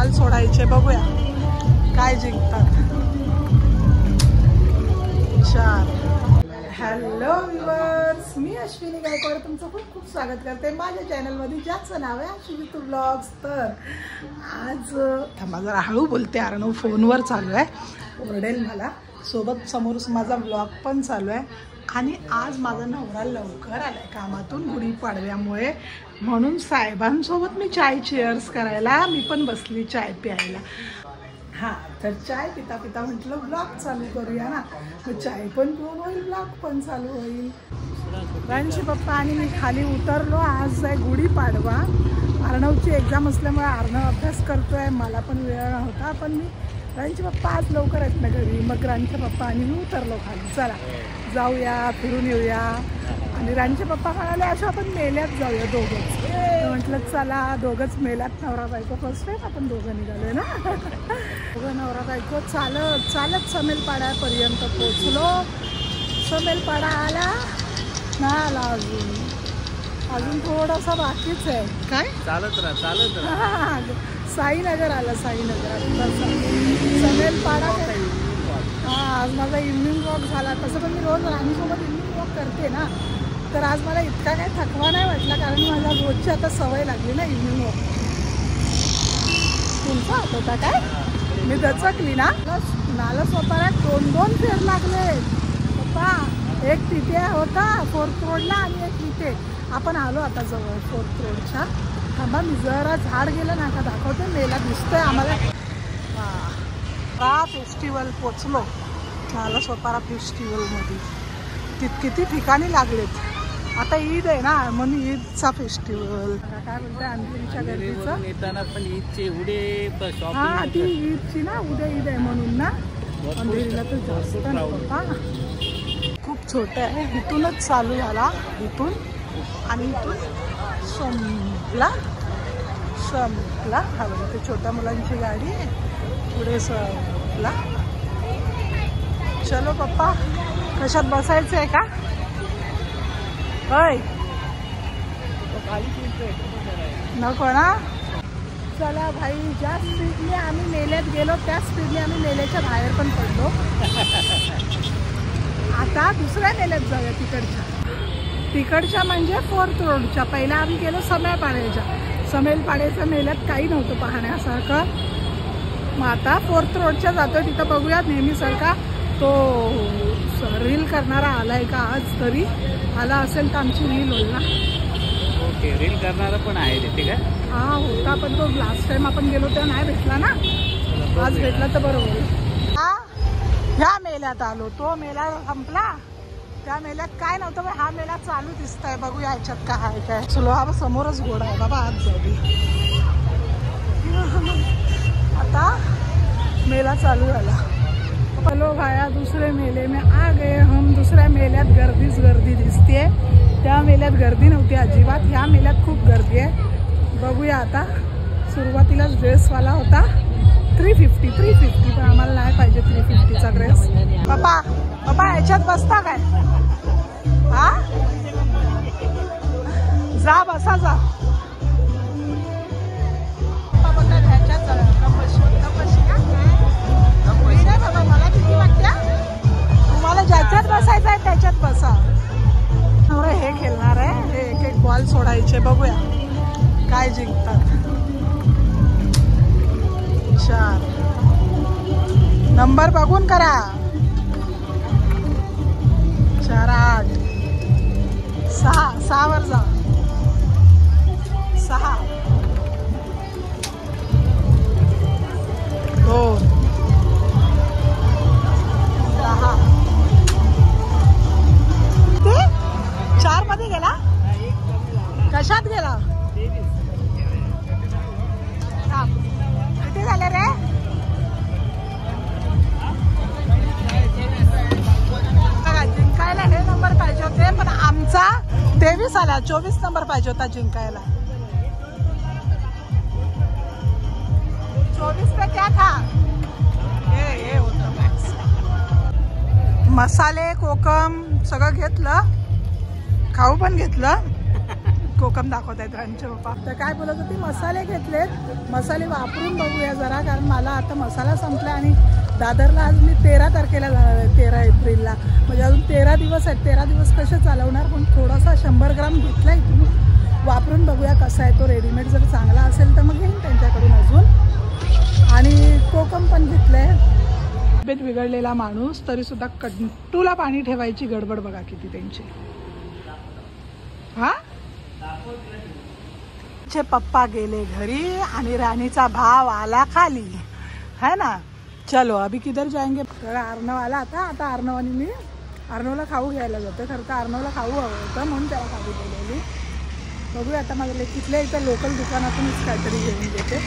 Ball सोडायचे, बघूया काय जिंकतात. 4. हॅलो व्ह्यूअर्स, मी अश्विनी गायकवाड तुमचं खूप खूप स्वागत करते माझ्या चॅनलमध्ये, ज्याचं नाव आहे अश्विनी टू ब्लॉग्स. तर आज थांबा जरा हळू बोलते, अर्णव फोनवर चालू आहे, ओरडेल मला. सोबत समोर माझा ब्लॉग पण चालू आहे. आणि आज माझा नवरा लवकर आलाय कामातून गुढीपाडव्यामुळे, म्हणून साहेबांसोबत मी चाय चेअर्स करायला मी पण बसली चाय प्यायला. हां, तर चाय पिता पिता म्हटलं ब्लॉग चालू करूया ना, मग चाय पण पिऊन होईल, ब्लॉग पण चालू होईल. राणीचे पप्पा आणि मी खाली उतरलो. आज आहे गुढीपाडवा. अर्णवची एक्झाम असल्यामुळे अर्णव अभ्यास करतोय, मला पण वेळ नव्हता, पण मी राणीचे पप्पा आज लवकर आहेत ना घरी, मग राणीचे पप्पा आणि मी उतरलो खाली. चला जाऊया, फिरून येऊया. आणि राणीचे पप्पा म्हणाले असं आपण मेल्यात जाऊया दोघंच. म्हटलं चला दोघंच मेल्यात, नवरा बायको. फर्स्ट टाइम आपण दोघं निघालोय ना. दोघं नवरा बायको चालत चालत समेलपाड्यापर्यंत पोचलो. समेलपाडा आला ना, आला अजून थोडासा बाकीच आहे. काय चालत राहा. साईनगर आला, साईनगर. समेलपाडा. हां, आज माझा इव्हनिंग वॉक झाला. तसं पण मी रोज राणीसोबत इव्हनिंग वॉक करते ना, तर आज मला इतका काही थकवा नाही वाटला, कारण मला रोजची आता सवय लागली ना इव्हनिंग वॉक. तुमचा होता काय? मी दचकली ना. नाला सोपाऱ्यात 2-2 फेर लागले पप्पा. एक तिथे होता 4th रोडला आणि एक इथे. आपण आलो आता जवळ 4th रोडच्या. थांबा मी जरा झाड गेलं ना का दाखवते, मेला दिसतोय आम्हाला. हां, फेस्टिवल पोचलो, नाला सोपारा फेस्टिवलमध्ये. किती ठिकाणी लागलेत. आता ईद आहे ना, म्हणून ईदचा फेस्टिवल. काय बोलते अंजलीच्या गर्दीचं येताना पण ईदचे उडे. हां, ती ईदची ना, उद्या ईद आहे म्हणून ना. अंधेरीला तर जास्त नव्हता, खूप छोटं आहे. इथूनच चालू झाला, इथून आणि इथून संपला. हा बघा, ते छोट्या मुलांची गाडी पुढे संपला. चलो पप्पा, कशात बसायचं आहे का? होय, नको ना. चला भाई, ज्या स्पीडने आम्ही मेल्यात गेलो त्या स्पीडने आम्ही मेल्याच्या बाहेर पण पडलो. आता दुसऱ्या मेल्यात जाऊया, तिकडच्या म्हणजे 4th रोडच्या. पहिला आम्ही गेलो समेलपाड्याच्या. समेलपाड्याच्या मेल्यात काही नव्हतं पाहण्यासारखं. मग आता 4th रोडच्या जातो, तिथं बघूया. नेहमीसारखा तो रील करणारा आलाय का आज? तरी आला असेल तर आमची रील होईल ना. ओके, रील करणारा पण आहे तिथे का? हा होता, पण तो लास्ट टाइम आपण गेलो तेव्हा नाही भेटला ना. आज भेटला तर बरं होईल. हा, ह्या मेल्यात आलो. तो मेला संपला, त्या मेल्यात काय नव्हतं. हा मेला चालू दिसतंय, बघूया ह्याच्यात काय आहे काय. चलो, हा समोरच घोडा आहे बाबा, आज जाऊ दे. आता मेला चालू झाला. चलो भाया, दूसरे मेले में आ गए हम. दुसऱ्या मेल्यात गर्दीच गर्दी दिसते. त्या मेल्यात गर्दी नव्हती अजिबात, ह्या मेल्यात खूप गर्दी आहे. बघूया आता. सुरुवातीलाच ड्रेसवाला होता 350, पण आम्हाला नाही पाहिजे 350चा ड्रेस. पप्पा ह्याच्यात बसता काय? हा, जा बसा, जा. ह्याच्यात बाबा, मला किती वाटते. तुम्हाला ज्याच्यात बसायचं आहे त्याच्यात बसा. हे खेळणार आहे, हे एक बॉल सोडायचे, बघूया काय जिंकतात. 4 नंबर बघून करा. 4, 8, 6 वर जा. 6, 2, 10. ते 4 मध्ये गेला. कशात गेला? किती झाले रे? जिंकायला हे नंबर पाहिजे होते, पण आमचा 23 आला. 24 नंबर पाहिजे होता जिंकायला. 24 पे क्या था? हे होतं मॅक्स. मसाले कोकम सगळं घेतलं, खाऊ पण घेतलं. कोकम दाखवत आहेत राणीचे पप्पा. तर काय बोलत होती, मसाले घेतलेत, मसाले वापरून बघूया जरा, कारण मला आता मसाला संपला आणि दादरला आज मी 13 तारखेला जाणार आहे, 13 एप्रिलला. म्हणजे अजून 13 दिवस आहेत. 13 दिवस कसे चालवणार, पण थोडासा 100 ग्राम घेतला इथून, वापरून बघूया कसा आहे तो. रेडीमेड जर चांगला असेल तर मग घेईन त्यांच्याकडून अजून. आणि कोकम पण घेतलं आहे. तब्येत बिघडलेला माणूस तरी सुद्धा कट्टूला पाणी ठेवायची गडबड बघा किती त्यांची. हा पप्पा गेले घरी आणि राणीचा भाव आला खाली, है ना. चलो अभी किधर जाएंगे. तर अर्णव आला आता अर्णव आणि मी अर्णवला खाऊ घ्यायला जातो. खरं तर अर्णवला खाऊ हवं होतं म्हणून त्याला खाऊ बोलवली. बघूया आता माझ्या तिथल्या इथं लोकल दुकानातूनच काहीतरी घेऊन घेते.